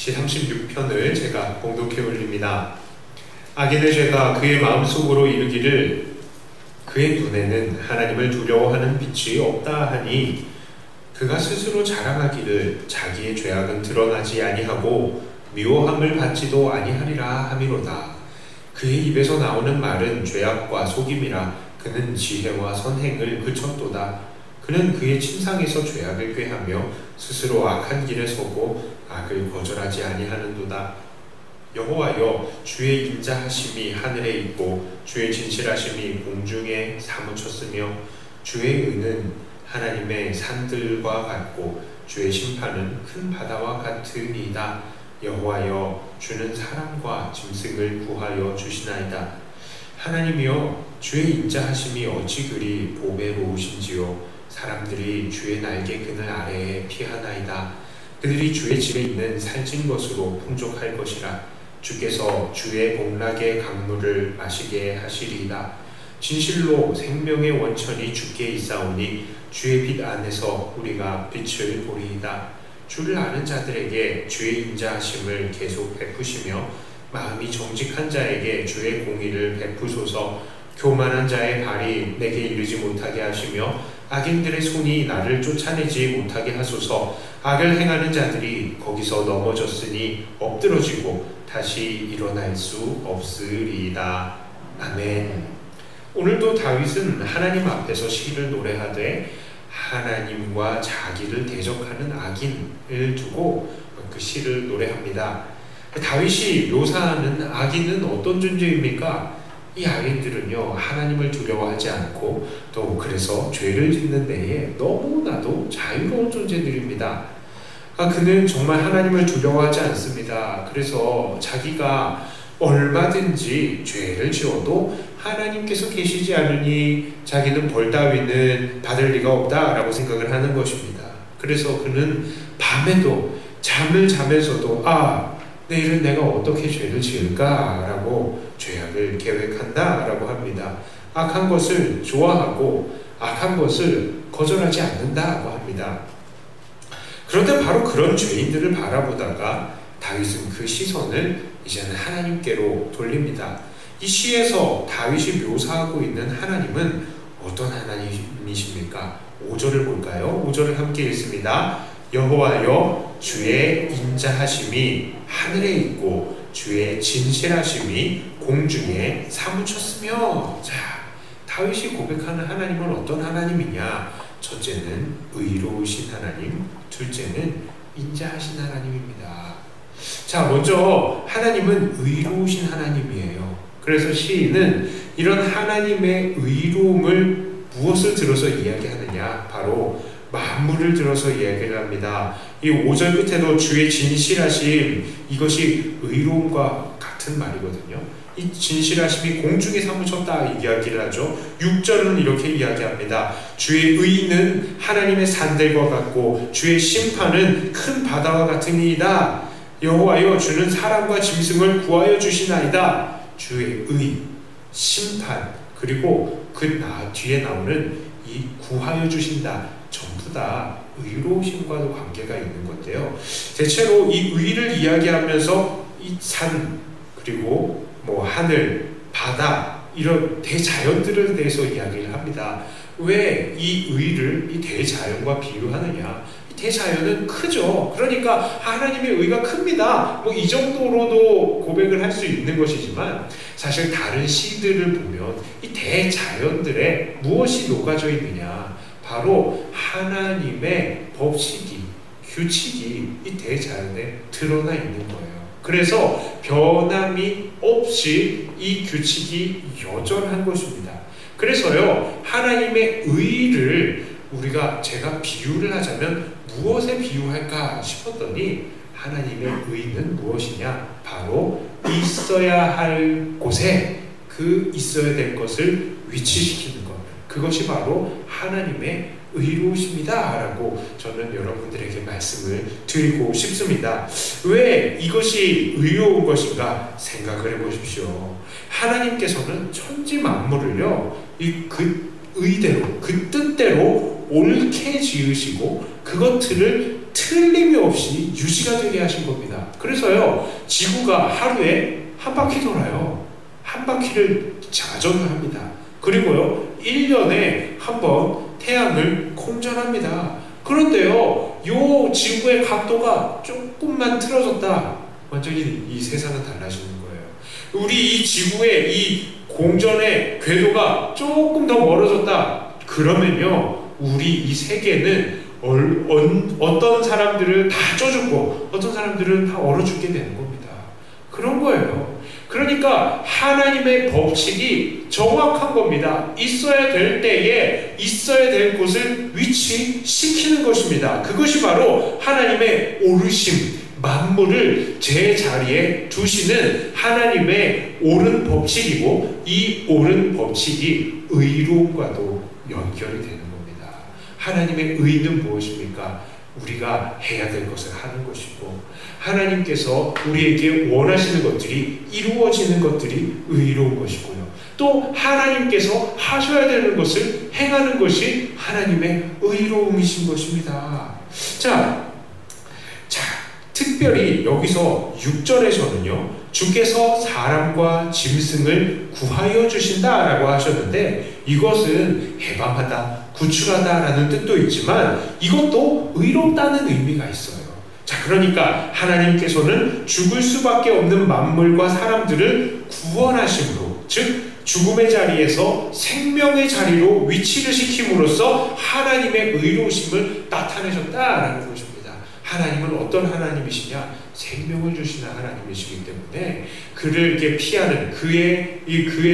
시 36편을 제가 봉독해 올립니다. 악인의 죄가 그의 마음속으로 이르기를 그의 눈에는 하나님을 두려워하는 빛이 없다 하니 그가 스스로 자랑하기를 자기의 죄악은 드러나지 아니하고 미워함을 받지도 아니하리라 하미로다. 그의 입에서 나오는 말은 죄악과 속임이라 그는 지혜와 선행을 그쳤도다. 그는 그의 침상에서 죄악을 꾀하며 스스로 악한 길에 서고 악을 거절하지 아니하는도다. 여호와여, 주의 인자하심이 하늘에 있고 주의 진실하심이 공중에 사무쳤으며 주의 의는 하나님의 산들과 같고 주의 심판은 큰 바다와 같으니이다. 여호와여, 주는 사람과 짐승을 구하여 주시나이다. 하나님이여, 주의 인자하심이 어찌 그리 보배로우신지요. 사람들이 주의 날개 그늘 아래에 피하나이다. 그들이 주의 집에 있는 살찐 것으로 풍족할 것이라. 주께서 주의 복락의 강물을 마시게 하시리이다. 진실로 생명의 원천이 주께 있사오니 주의 빛 안에서 우리가 빛을 보리이다. 주를 아는 자들에게 주의 인자하심을 계속 베푸시며 마음이 정직한 자에게 주의 공의를 베푸소서. 교만한 자의 발이 내게 이르지 못하게 하시며 악인들의 손이 나를 쫓아내지 못하게 하소서. 악을 행하는 자들이 거기서 넘어졌으니 엎드러지고 다시 일어날 수 없으리이다. 아멘. 오늘도 다윗은 하나님 앞에서 시를 노래하되 하나님과 자기를 대적하는 악인을 두고 그 시를 노래합니다. 다윗이 묘사하는 악인은 어떤 존재입니까? 이 악인들은요, 하나님을 두려워하지 않고 또 그래서 죄를 짓는 데에 너무나도 자유로운 존재들입니다. 그는 정말 하나님을 두려워하지 않습니다. 그래서 자기가 얼마든지 죄를 지어도 하나님께서 계시지 않으니 자기는 벌 따위는 받을 리가 없다라고 생각을 하는 것입니다. 그래서 그는 밤에도 잠을 자면서도 내일은 내가 어떻게 죄를 지을까라고 죄악을 계획한다라고 합니다. 악한 것을 좋아하고 악한 것을 거절하지 않는다고 합니다. 그런데 바로 그런 죄인들을 바라보다가 다윗은 그 시선을 이제는 하나님께로 돌립니다. 이 시에서 다윗이 묘사하고 있는 하나님은 어떤 하나님이십니까? 5절을 볼까요? 5절을 함께 읽습니다. 여호와여, 주의 인자하심이 하늘에 있고 주의 진실하심이 공중에 사무쳤으며. 자, 다윗이 고백하는 하나님은 어떤 하나님이냐? 첫째는 의로우신 하나님, 둘째는 인자하신 하나님입니다. 자, 먼저 하나님은 의로우신 하나님이에요. 그래서 시인은 이런 하나님의 의로움을 무엇을 들어서 이야기하느냐? 바로 만물을 들어서 이야기를 합니다. 이 5절 끝에도 주의 진실하심, 이것이 의로움과 같은 말이거든요. 이 진실하심이 공중에 사무쳤다 이야기를 하죠. 6절은 이렇게 이야기합니다. 주의 의는 하나님의 산들과 같고 주의 심판은 큰 바다와 같으니이다. 여호와여, 주는 사람과 짐승을 구하여 주시나이다. 주의 의, 심판, 그리고 그 뒤에 나오는 이 구하여 주신다, 전부 다 의로우심과도 관계가 있는 건데요. 대체로 이 의를 이야기하면서 이 산, 그리고 하늘, 바다, 이런 대자연들에 대해서 이야기를 합니다. 왜 이 의를 이 대자연과 비유하느냐? 이 대자연은 크죠. 그러니까 하나님의 의가 큽니다. 이 정도로도 고백을 할 수 있는 것이지만 사실 다른 시들을 보면 이 대자연들에 무엇이 녹아져 있느냐? 바로 하나님의 법칙이, 규칙이 이 대자연에 드러나 있는 거예요. 그래서 변함이 없이 이 규칙이 여전한 것입니다. 그래서요, 하나님의 의를 제가 비유를 하자면 무엇에 비유할까 싶었더니 하나님의 의는 무엇이냐? 바로 있어야 할 곳에 그 있어야 될 것을 위치시키는 것. 그것이 바로 하나님의 의로우십니다 라고 저는 여러분들에게 말씀을 드리고 싶습니다. 왜 이것이 의로운 것인가 생각을 해보십시오. 하나님께서는 천지 만물을요, 그 의대로, 그 뜻대로 옳게 지으시고 그것들을 틀림이 없이 유지가 되게 하신 겁니다. 그래서요, 지구가 하루에 한 바퀴 돌아요. 한 바퀴를 자전을 합니다. 그리고요, 1년에 한 번 태양을 공전합니다. 그런데요, 요 지구의 각도가 조금만 틀어졌다, 완전히 이 세상은 달라지는 거예요. 우리 이 지구의 이 공전의 궤도가 조금 더 멀어졌다, 그러면요, 우리 이 세계는 어떤 사람들은 다 쪄 죽고 어떤 사람들은 다 얼어 죽게 되는 겁니다. 그런 거예요. 그러니까 하나님의 법칙이 정확한 겁니다. 있어야 될 때에 있어야 될 곳을 위치시키는 것입니다. 그것이 바로 하나님의 오르심, 만물을 제 자리에 두시는 하나님의 옳은 법칙이고, 이 옳은 법칙이 의로움과도 연결이 되는 겁니다. 하나님의 의는 무엇입니까? 우리가 해야 될 것을 하는 것이고, 하나님께서 우리에게 원하시는 것들이 이루어지는 것들이 의로운 것이고요, 또 하나님께서 하셔야 되는 것을 행하는 것이 하나님의 의로움이신 것입니다. 자, 특별히 여기서 6절에서는요, 주께서 사람과 짐승을 구하여 주신다라고 하셨는데, 이것은 해방하다, 구출하다라는 뜻도 있지만 이것도 의롭다는 의미가 있어요. 자, 그러니까 하나님께서는 죽을 수밖에 없는 만물과 사람들을 구원하심으로, 즉 죽음의 자리에서 생명의 자리로 위치를 시킴으로써 하나님의 의로우심을 나타내셨다라는 것입니다. 하나님은 어떤 하나님이시냐? 생명을 주시는 하나님이시기 때문에 그를 이렇게 피하는 그의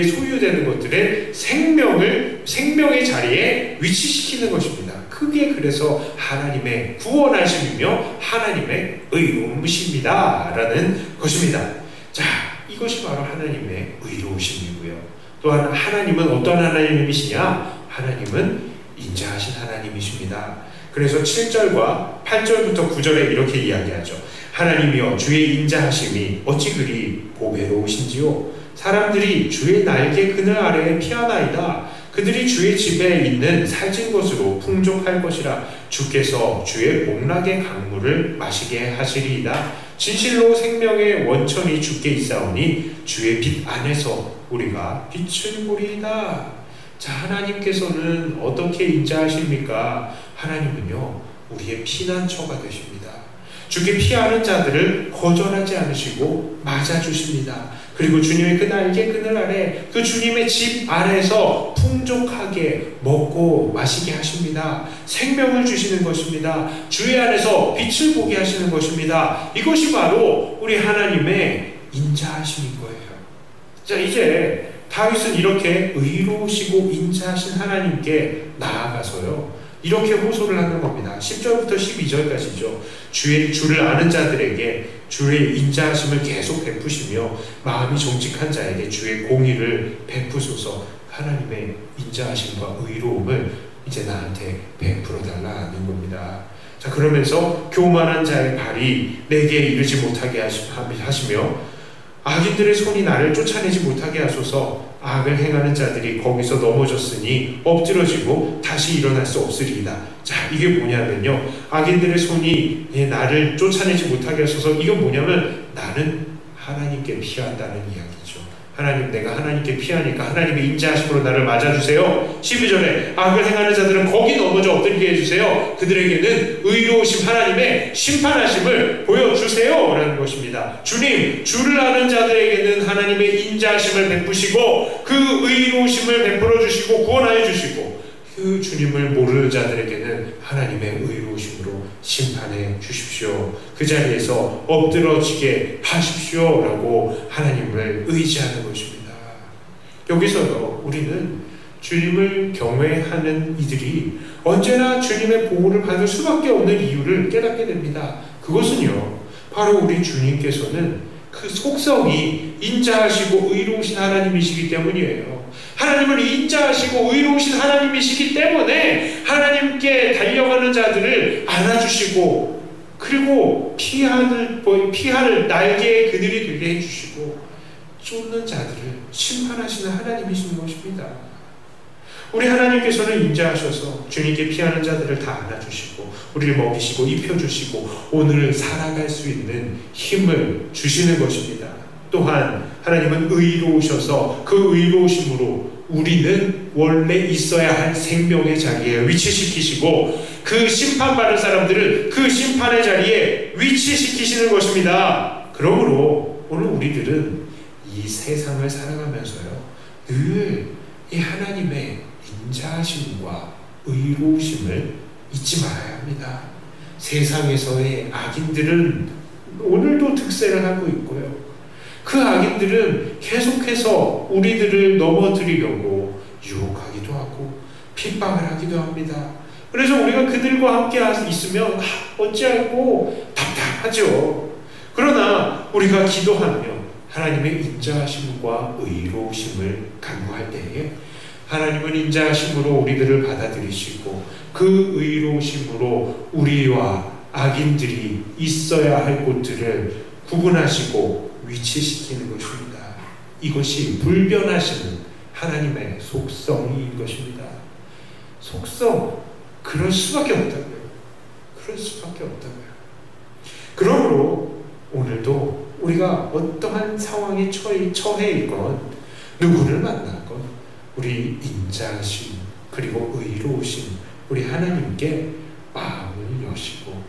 소유되는 것들의 생명의 자리에 위치시키는 것입니다. 그게 그래서 하나님의 구원하심이며 하나님의 의로움이십니다 라는 것입니다. 자, 이것이 바로 하나님의 의로우심이고요. 또한 하나님은 어떤 하나님이시냐? 하나님은 인자하신 하나님이십니다. 그래서 7절과 8절부터 9절에 이렇게 이야기하죠. 하나님이여, 주의 인자하심이 어찌 그리 보배로우신지요. 사람들이 주의 날개 그늘 아래에 피하나이다. 그들이 주의 집에 있는 살찐 것으로 풍족할 것이라. 주께서 주의 복락의 강물을 마시게 하시리이다. 진실로 생명의 원천이 주께 있사오니 주의 빛 안에서 우리가 빛을 보리이다. 자, 하나님께서는 어떻게 인자하십니까? 하나님은요, 우리의 피난처가 되십니다. 주께 피하는 자들을 거절하지 않으시고 맞아주십니다. 그리고 주님의 그 날개 그늘 아래, 그 주님의 집 안에서 풍족하게 먹고 마시게 하십니다. 생명을 주시는 것입니다. 주의 안에서 빛을 보게 하시는 것입니다. 이것이 바로 우리 하나님의 인자하심인 거예요. 자, 이제 다윗은 이렇게 의로우시고 인자하신 하나님께 나아가서요, 이렇게 호소를 하는 겁니다. 10절부터 12절까지죠. 주를 아는 자들에게 주의 인자하심을 계속 베푸시며 마음이 정직한 자에게 주의 공의를 베푸소서. 하나님의 인자하심과 의로움을 이제 나한테 베풀어 달라는 겁니다. 자, 그러면서 교만한 자의 발이 내게 이르지 못하게 하시며 악인들의 손이 나를 쫓아내지 못하게 하소서. 악을 행하는 자들이 거기서 넘어졌으니 엎드러지고 다시 일어날 수 없으리이다. 자, 이게 뭐냐면요, 악인들의 손이 나를 쫓아내지 못하게 하소서. 이건 뭐냐면 나는 하나님께 피한다는 이야기죠. 하나님, 내가 하나님께 피하니까 하나님의 인자하심으로 나를 맞아주세요. 12절에 악을 행하는 자들은 거기 넘어져 엎드리게 해주세요. 그들에게는 의로우심 하나님의 심판하심을 보여주세요 라는 것입니다. 주님, 주를 아는 자들에게는 하나님의 인자하심을 베푸시고 그 의로우심을 베풀어 주시고 구원하여 주시고, 그 주님을 모르는 자들에게는 하나님의 의로우심으로 심판해 주십시오. 그 자리에서 엎드러지게 하십시오 라고 하나님을 의지하는 것입니다. 여기서요, 우리는 주님을 경외하는 이들이 언제나 주님의 보호를 받을 수밖에 없는 이유를 깨닫게 됩니다. 그것은요, 바로 우리 주님께서는 그 속성이 인자하시고 의로우신 하나님이시기 때문이에요. 하나님을 인자하시고 의로우신 하나님이시기 때문에 하나님께 달려가는 자들을 안아주시고, 그리고 피할 날개의 그늘이 되게 해주시고, 쫓는 자들을 심판하시는 하나님이신 것입니다. 우리 하나님께서는 인자하셔서 주님께 피하는 자들을 다 안아주시고 우리를 먹이시고 입혀주시고 오늘 살아갈 수 있는 힘을 주시는 것입니다. 또한 하나님은 의로우셔서 그 의로우심으로 우리는 원래 있어야 할 생명의 자리에 위치시키시고 그 심판받을 사람들을 그 심판의 자리에 위치시키시는 것입니다. 그러므로 오늘 우리들은 이 세상을 살아가면서요 늘 이 하나님의 인자하심과 의로우심을 잊지 말아야 합니다. 세상에서의 악인들은 오늘도 득세를 하고 있고요. 그 악인들은 계속해서 우리들을 넘어뜨리려고 유혹하기도 하고 핍박을 하기도 합니다. 그래서 우리가 그들과 함께 있으면 어찌하고 답답하죠. 그러나 우리가 기도하며 하나님의 인자하심과 의로우심을 간구할 때에 하나님은 인자하심으로 우리들을 받아들이시고 그 의로우심으로 우리와 악인들이 있어야 할 곳들을 구분하시고 위치시키는 것입니다. 이것이 불변하시는 하나님의 속성인 것입니다. 속성, 그럴 수밖에 없다고요. 그럴 수밖에 없다고요. 그러므로 오늘도 우리가 어떠한 상황에 처해 있건 누구를 만나건 우리 인자하심 그리고 의로우심 우리 하나님께 마음을 여시고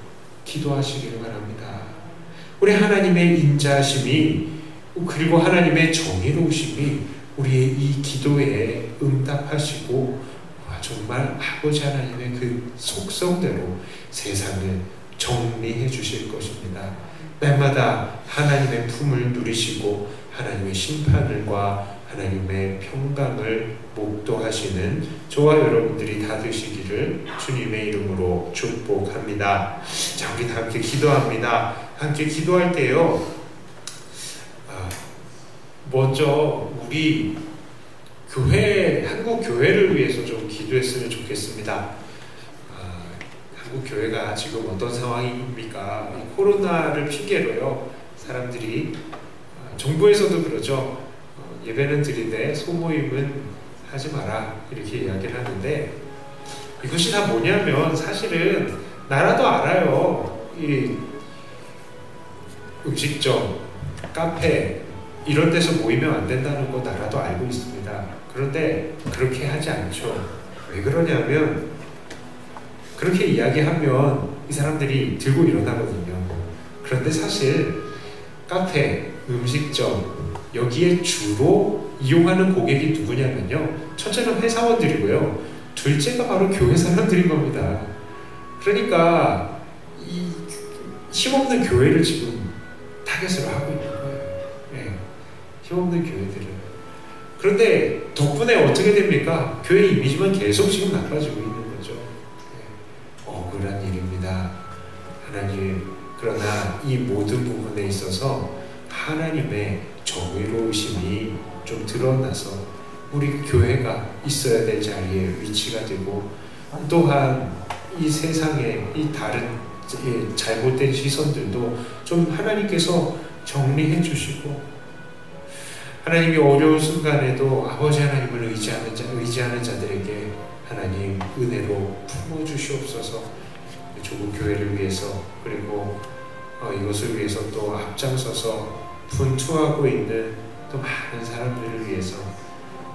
기도하시기를 바랍니다. 우리 하나님의 인자하심이 그리고 하나님의 정의로우심이 우리의 이 기도에 응답하시고 정말 아버지 하나님의 그 속성대로 세상을 정리해 주실 것입니다. 날마다 하나님의 품을 누리시고 하나님의 심판과 하나님의 평강을 목도하시는 저와 여러분들이 다 되시기를 주님의 이름으로 축복합니다. 자, 우리 다 함께 기도합니다. 함께 기도할 때요 먼저 우리 교회, 한국 교회를 위해서 좀 기도했으면 좋겠습니다. 한국 교회가 지금 어떤 상황입니까? 코로나를 핑계로요 사람들이 정부에서도 그러죠. 예배는 드리되 소모임은 하지 마라 이렇게 이야기를 하는데 이것이 다 뭐냐면 사실은 나라도 알아요. 이 음식점, 카페 이런 데서 모이면 안 된다는 거 나라도 알고 있습니다. 그런데 그렇게 하지 않죠. 왜 그러냐면 그렇게 이야기하면 이 사람들이 들고 일어나거든요. 그런데 사실 카페, 음식점 여기에 주로 이용하는 고객이 누구냐면요 첫째는 회사원들이고요 둘째가 바로 교회 사람들인 겁니다. 그러니까 이 힘없는 교회를 지금 타겟으로 하고 있는 거예요. 네, 힘없는 교회들을. 그런데 덕분에 어떻게 됩니까? 교회 이미지만 계속 지금 나빠지고 있는 거죠. 억울한 일입니다. 하나님, 그러나 이 모든 부분에 있어서 하나님의 정의로우심이 좀 드러나서 우리 교회가 있어야 될 자리에 위치가 되고 또한 이 세상의 이 다른 잘못된 시선들도 좀 하나님께서 정리해 주시고 하나님이 어려운 순간에도 아버지 하나님을 의지하는 자들에게 하나님 은혜로 품어주시옵소서. 조국 교회를 위해서 그리고 이것을 위해서 또 앞장서서 분투하고 있는 또 많은 사람들을 위해서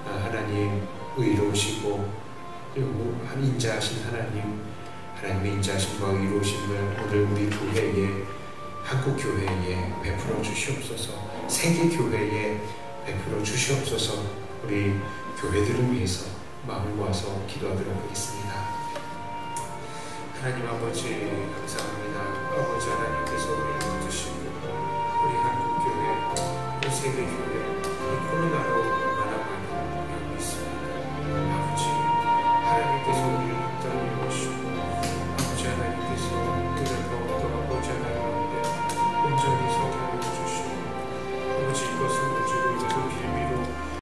하나님 의로우시고 그리고 인자하신 하나님의 인자하심과 의로우심을 오늘 우리 교회에 한국 교회에 베풀어 주시옵소서. 세계 교회에 베풀어 주시옵소서. 우리 교회들을 위해서 마음을 모아서 기도하도록 하겠습니다. 하나님 아버지 감사합니다. 아버지 하나님께서 우리를 붙드시고 우리 한국 교회, 우리 세계 교회 이 코로나로